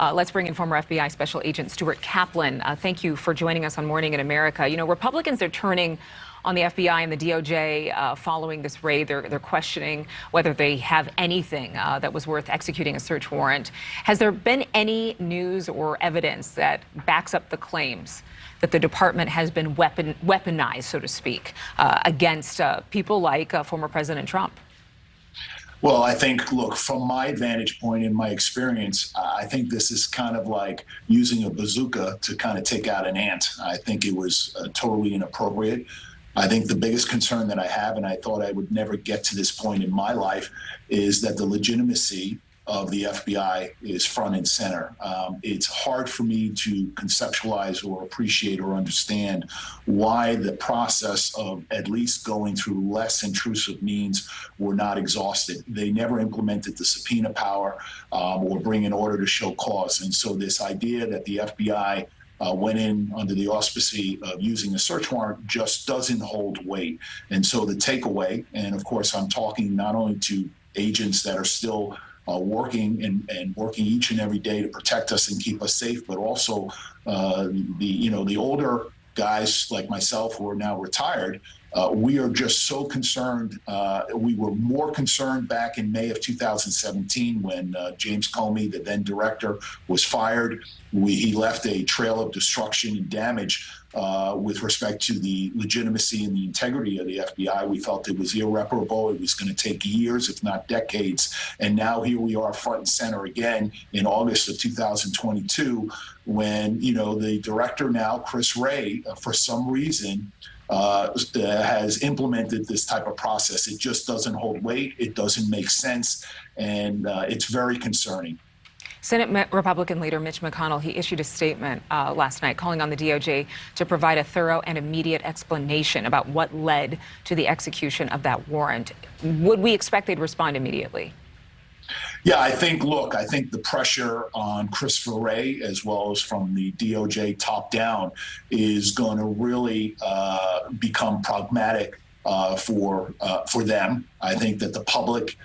Let's bring in former FBI Special Agent Stuart Kaplan. Thank you for joining us on Morning in America. You know, Republicans are turning on the FBI and the DOJ following this raid. They're questioning whether they have anything that was worth executing a search warrant. Has there been any news or evidence that backs up the claims that the department has been weaponized, so to speak, against people like former President Trump? Well, I think, look, from my vantage point in my experience, I think this is kind of like using a bazooka to kind of take out an ant. I think it was totally inappropriate. I think the biggest concern that I have, and I thought I would never get to this point in my life, is that the legitimacy of the FBI is front and center. It's hard for me to conceptualize or appreciate or understand why the process of at least going through less intrusive means were not exhausted. They never implemented the subpoena power or bring an order to show cause. And so this idea that the FBI went in under the auspice of using a search warrant just doesn't hold weight. And so the takeaway, and of course I'm talking not only to agents that are still working and working each and every day to protect us and keep us safe, but also the older guys like myself who are now retired. We are just so concerned. We were more concerned back in May of 2017 when James Comey, the then director, was fired. He left a trail of destruction and damage with respect to the legitimacy and the integrity of the FBI. We felt it was irreparable. It was going to take years, if not decades. And now here we are front and center again in August of 2022 when, the director now, Chris Wray, for some reason, has implemented this type of process. It just doesn't hold weight. It doesn't make sense. And it's very concerning. Senate Republican leader Mitch McConnell, he issued a statement last night calling on the DOJ to provide a thorough and immediate explanation about what led to the execution of that warrant. Would we expect they'd respond immediately? Yeah, I think the pressure on Christopher Wray, as well as from the DOJ top down, is going to really become pragmatic for them. I think that the public,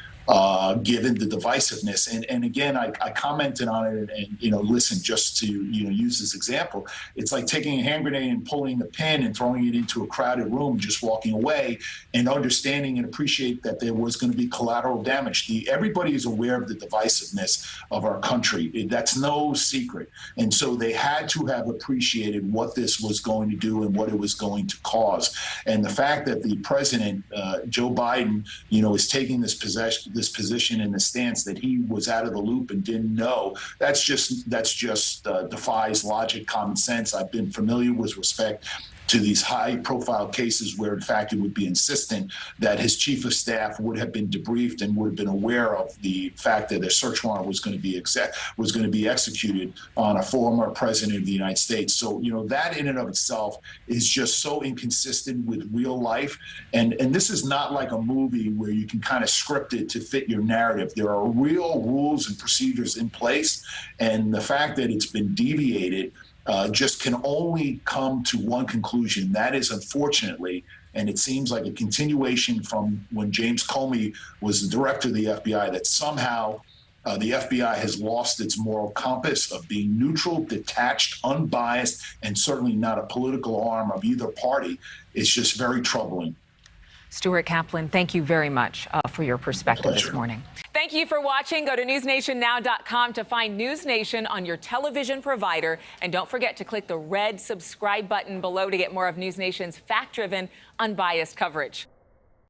given the divisiveness, and again, I commented on it, and listen, just to use this example, it's like taking a hand grenade and pulling the pin and throwing it into a crowded room, and just walking away, and understanding and appreciate that there was going to be collateral damage. Everybody is aware of the divisiveness of our country. That's no secret, and so they had to have appreciated what this was going to do and what it was going to cause. And the fact that the president, Joe Biden, is taking this position in the stance that he was out of the loop and didn't know, that's just defies logic, common sense. I've been familiar with respect to these high-profile cases where, in fact, it would be insistent that his chief of staff would have been debriefed and would have been aware of the fact that a search warrant was going to be executed on a former president of the United States. So, that in and of itself is just so inconsistent with real life. And this is not like a movie where you can kind of script it to fit your narrative. There are real rules and procedures in place, and the fact that it's been deviated just can only come to one conclusion. That is, unfortunately, and it seems like a continuation from when James Comey was the director of the FBI, that somehow the FBI has lost its moral compass of being neutral, detached, unbiased, and certainly not a political arm of either party. It's just very troubling. Stuart Kaplan, thank you very much for your perspective this morning. Thank you for watching. Go to newsnationnow.com to find NewsNation on your television provider. And don't forget to click the red subscribe button below to get more of NewsNation's fact-driven, unbiased coverage.